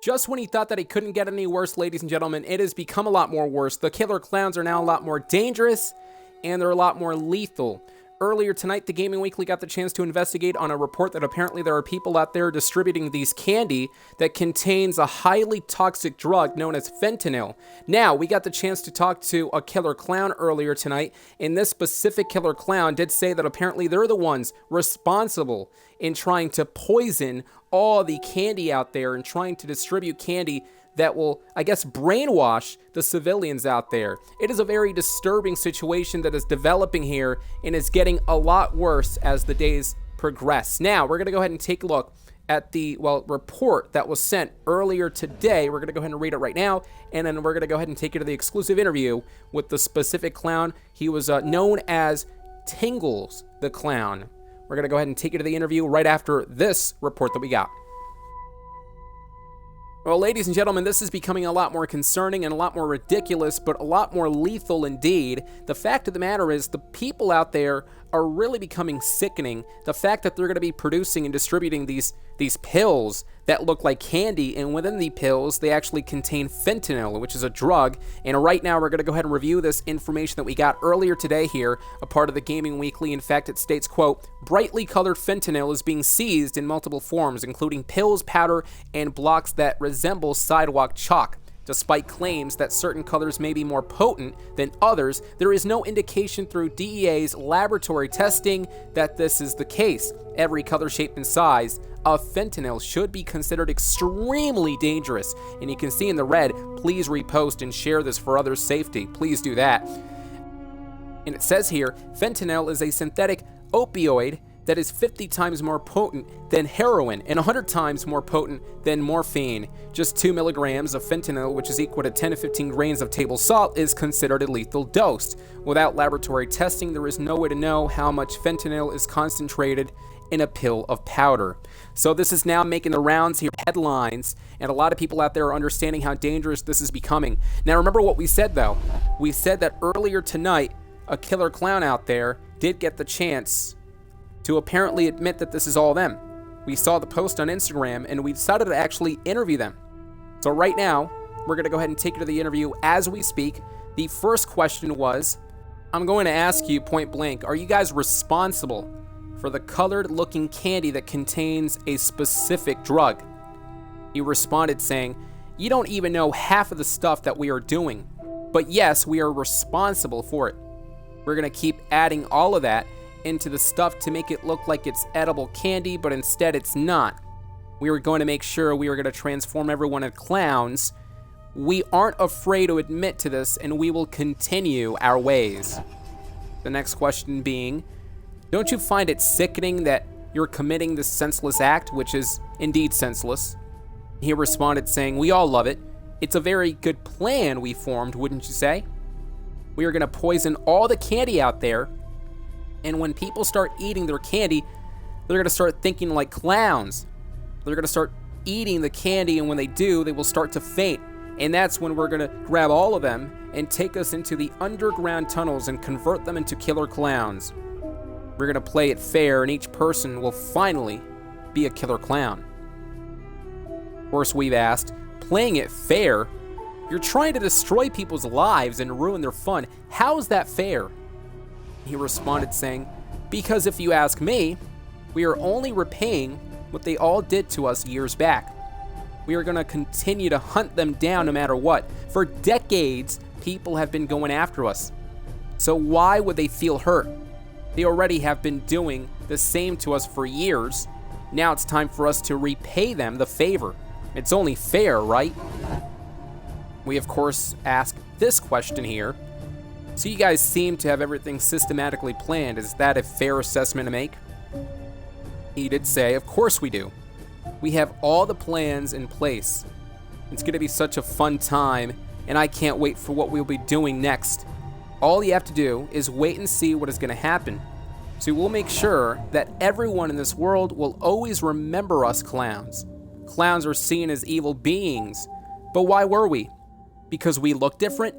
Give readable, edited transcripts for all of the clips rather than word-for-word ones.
Just when he thought that it couldn't get any worse, ladies and gentlemen, it has become a lot more worse. The killer clowns are now a lot more dangerous, and they're a lot more lethal. Earlier tonight, the Gaming Weekly got the chance to investigate on a report that apparently there are people out there distributing these candy that contains a highly toxic drug known as fentanyl. Now, we got the chance to talk to a killer clown earlier tonight, and this specific killer clown did say that apparently they're the ones responsible in trying to poison all the candy out there and trying to distribute candy that will, I guess, brainwash the civilians out there. It is a very disturbing situation that is developing here and is getting a lot worse as the days progress. Now, we're going to go ahead and take a look at the, report that was sent earlier today. We're going to go ahead and read it right now, and then we're going to go ahead and take you to the exclusive interview with the specific clown. He was known as Tingles the Clown. We're going to go ahead and take you to the interview right after this report that we got. Well, ladies and gentlemen, this is becoming a lot more concerning and a lot more ridiculous, but a lot more lethal indeed. The fact of the matter is the people out there are really becoming sickening. The fact that they're going to be producing and distributing these pills that look like candy, and within the pills, they actually contain fentanyl, which is a drug. And right now, we're going to go ahead and review this information that we got earlier today here, a part of the Gaming Weekly. In fact, it states, quote, brightly colored fentanyl is being seized in multiple forms, including pills, powder, and blocks that resemble sidewalk chalk. Despite claims that certain colors may be more potent than others, there is no indication through DEA's laboratory testing that this is the case. Every color, shape, and size of fentanyl should be considered extremely dangerous. And you can see in the red, please repost and share this for others' safety. Please do that. And it says here, fentanyl is a synthetic opioid that is 50 times more potent than heroin and 100 times more potent than morphine. Just 2 milligrams of fentanyl, which is equal to 10 to 15 grains of table salt, is considered a lethal dose. Without laboratory testing, there is no way to know how much fentanyl is concentrated in a pill of powder. So this is now making the rounds here, headlines, and a lot of people out there are understanding how dangerous this is becoming. Now remember what we said though. We said that earlier tonight, a killer clown out there did get the chance to apparently admit that this is all them. We saw the post on Instagram and we decided to actually interview them. So right now, we're gonna go ahead and take you to the interview as we speak. The first question was, I'm going to ask you point blank, are you guys responsible for the colored looking candy that contains a specific drug? He responded saying, you don't even know half of the stuff that we are doing, but yes, we are responsible for it. We're gonna keep adding all of that into the stuff to make it look like it's edible candy, but instead it's not. We were going to make sure we were going to transform everyone into clowns. We aren't afraid to admit to this, and we will continue our ways. The next question being, don't you find it sickening that you're committing this senseless act, which is indeed senseless? He responded saying, we all love it. It's a very good plan we formed, wouldn't you say? We are going to poison all the candy out there, and when people start eating their candy, they're going to start thinking like clowns. They're going to start eating the candy, and when they do, they will start to faint. And that's when we're going to grab all of them and take us into the underground tunnels and convert them into killer clowns. We're going to play it fair, and each person will finally be a killer clown. Of course, we've asked, playing it fair? You're trying to destroy people's lives and ruin their fun. How is that fair? He responded saying, because if you ask me, we are only repaying what they all did to us years back. We are going to continue to hunt them down no matter what. For decades, people have been going after us. So why would they feel hurt? They already have been doing the same to us for years. Now it's time for us to repay them the favor. It's only fair, right? We, of course, ask this question here. So you guys seem to have everything systematically planned. Is that a fair assessment to make? He did say, of course we do. We have all the plans in place. It's going to be such a fun time, and I can't wait for what we'll be doing next. All you have to do is wait and see what is going to happen. So we'll make sure that everyone in this world will always remember us clowns. Clowns are seen as evil beings. But why were we? Because we look different?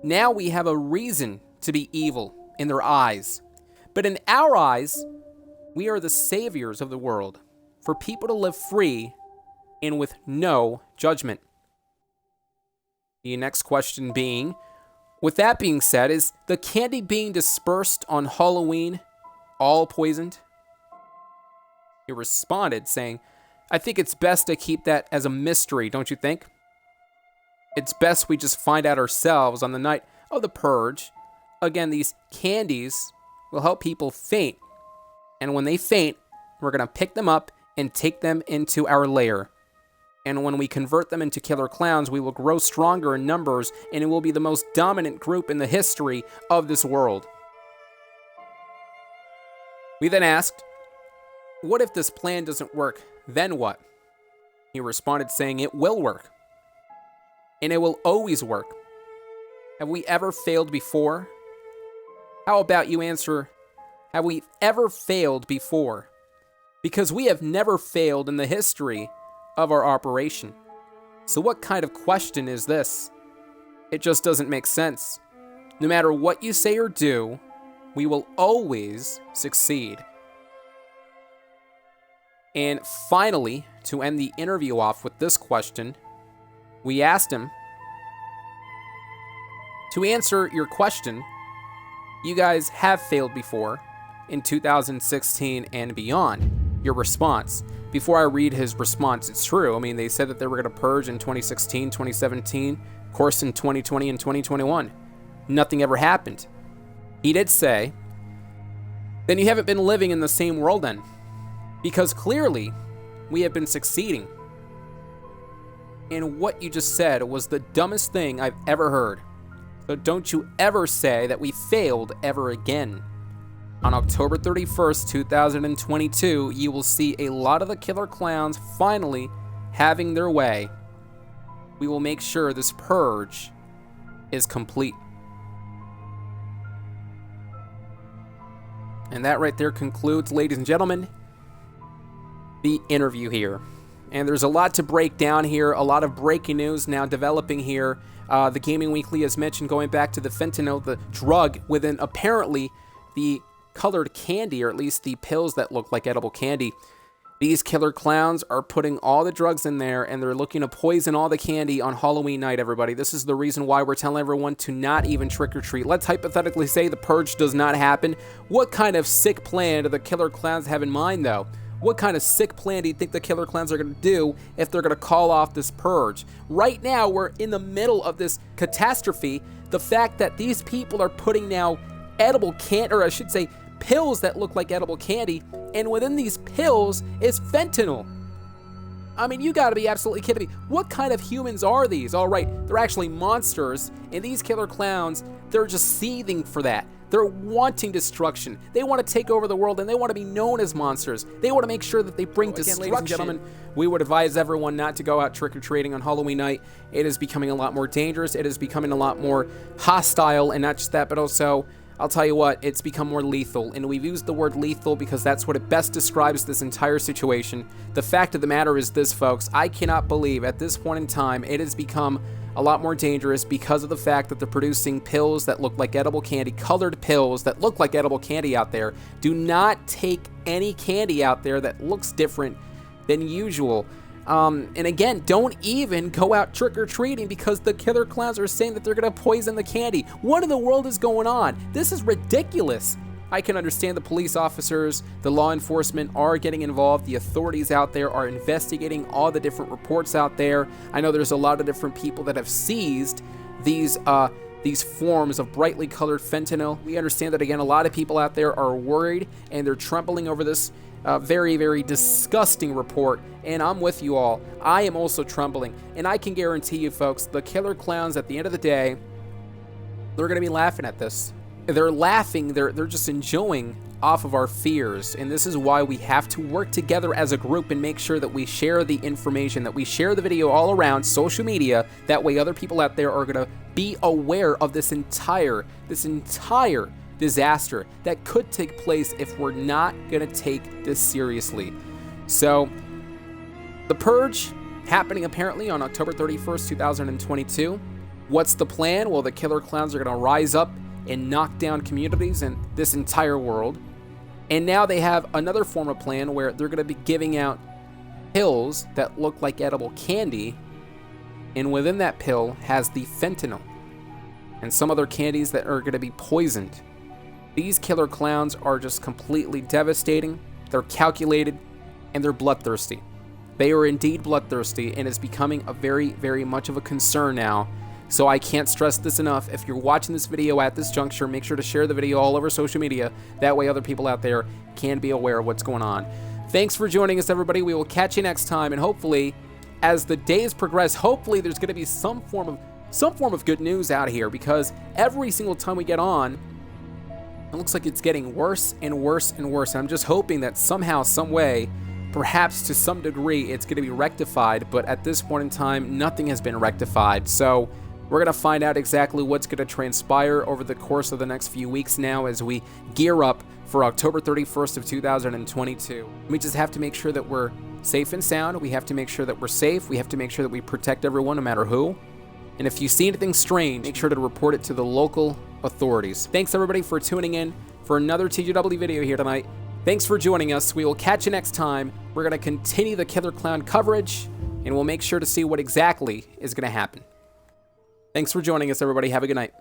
Now we have a reason to be evil in their eyes. But in our eyes, we are the saviors of the world. For people to live free, and with no judgment. The next question being, with that being said, is the candy being dispersed on Halloween all poisoned? He responded saying, I think it's best to keep that as a mystery, don't you think? It's best we just find out ourselves on the night of the Purge. Again, these candies will help people faint. And when they faint, we're going to pick them up and take them into our lair. And when we convert them into killer clowns, we will grow stronger in numbers, and it will be the most dominant group in the history of this world. We then asked, what if this plan doesn't work? Then what? He responded saying, it will work. And it will always work. Have we ever failed before? How about you answer, have we ever failed before? Because we have never failed in the history of our operation. So what kind of question is this? It just doesn't make sense. No matter what you say or do, we will always succeed. And finally, to end the interview off with this question, we asked him, to answer your question, you guys have failed before in 2016 and beyond. Your response. Before I read his response, it's true. I mean, they said that they were going to purge in 2016, 2017, of course in 2020 and 2021. Nothing ever happened. He did say, then you haven't been living in the same world then. Because clearly, we have been succeeding. And what you just said was the dumbest thing I've ever heard. So don't you ever say that we failed ever again. On October 31st, 2022, you will see a lot of the killer clowns finally having their way. We will make sure this purge is complete. And that right there concludes, ladies and gentlemen, the interview here. And there's a lot to break down here, a lot of breaking news now developing here. The Gaming Weekly has mentioned going back to the fentanyl, the drug within apparently the colored candy, or at least the pills that look like edible candy. These killer clowns are putting all the drugs in there, and they're looking to poison all the candy on Halloween night, everybody. This is the reason why we're telling everyone to not even trick-or-treat. Let's hypothetically say the purge does not happen. What kind of sick plan do the killer clowns have in mind, though? What kind of sick plan do you think the killer clowns are going to do if they're going to call off this purge? Right now, we're in the middle of this catastrophe. The fact that these people are putting now edible candy, or I should say pills that look like edible candy, and within these pills is fentanyl. I mean, you gotta be absolutely kidding me. What kind of humans are these? All right, they're actually monsters, and these killer clowns, they're just seething for that. They're wanting destruction. They want to take over the world, and they want to be known as monsters. They want to make sure that they bring destruction. Ladies and gentlemen, we would advise everyone not to go out trick-or-treating on Halloween night. It is becoming a lot more dangerous. It is becoming a lot more hostile, and not just that, but also, I'll tell you what, it's become more lethal. And we've used the word lethal because that's what it best describes this entire situation. The fact of the matter is this, folks. I cannot believe at this point in time it has become a lot more dangerous because of the fact that they're producing pills that look like edible candy, colored pills that look like edible candy out there. Do not take any candy out there that looks different than usual. And again, don't even go out trick-or-treating because the killer clowns are saying that they're going to poison the candy. What in the world is going on? This is ridiculous. I can understand the police officers, the law enforcement are getting involved. The authorities out there are investigating all the different reports out there. I know there's a lot of different people that have seized these forms of brightly colored fentanyl. We understand that, again, a lot of people out there are worried and they're trembling over this very, very disgusting report, and I'm with you all. I am also trembling, and I can guarantee you, folks, the killer clowns, at the end of the day, they're going to be laughing at this. They're laughing, they're just enjoying off of our fears, and this is why we have to work together as a group and make sure that we share the information, that we share the video all around social media. That way other people out there are going to be aware of this entire disaster that could take place if we're not going to take this seriously. So, the purge happening apparently on October 31st, 2022. What's the plan? Well, the killer clowns are going to rise up and knock down communities in this entire world. And now they have another form of plan where they're going to be giving out pills that look like edible candy, and within that pill has the fentanyl and some other candies that are going to be poisoned. These killer clowns are just completely devastating. They're calculated, and they're bloodthirsty. They are indeed bloodthirsty, and it's becoming a very, very much of a concern now. So I can't stress this enough. If you're watching this video at this juncture, make sure to share the video all over social media. That way other people out there can be aware of what's going on. Thanks for joining us, everybody. We will catch you next time, and hopefully, as the days progress, hopefully there's going to be some form of good news out here, because every single time we get on, it looks like it's getting worse and worse and worse. And I'm just hoping that somehow, some way, perhaps to some degree, it's going to be rectified. But at this point in time, nothing has been rectified. So we're going to find out exactly what's going to transpire over the course of the next few weeks now as we gear up for October 31st of 2022. We just have to make sure that we're safe and sound. We have to make sure that we're safe. We have to make sure that we protect everyone no matter who. And if you see anything strange, make sure to report it to the local authorities. Thanks everybody for tuning in for another TGW video here tonight. Thanks for joining us. We will catch you next time. We're going to continue the Killer Clown coverage, and we'll make sure to see what exactly is going to happen. Thanks for joining us, everybody. Have a good night.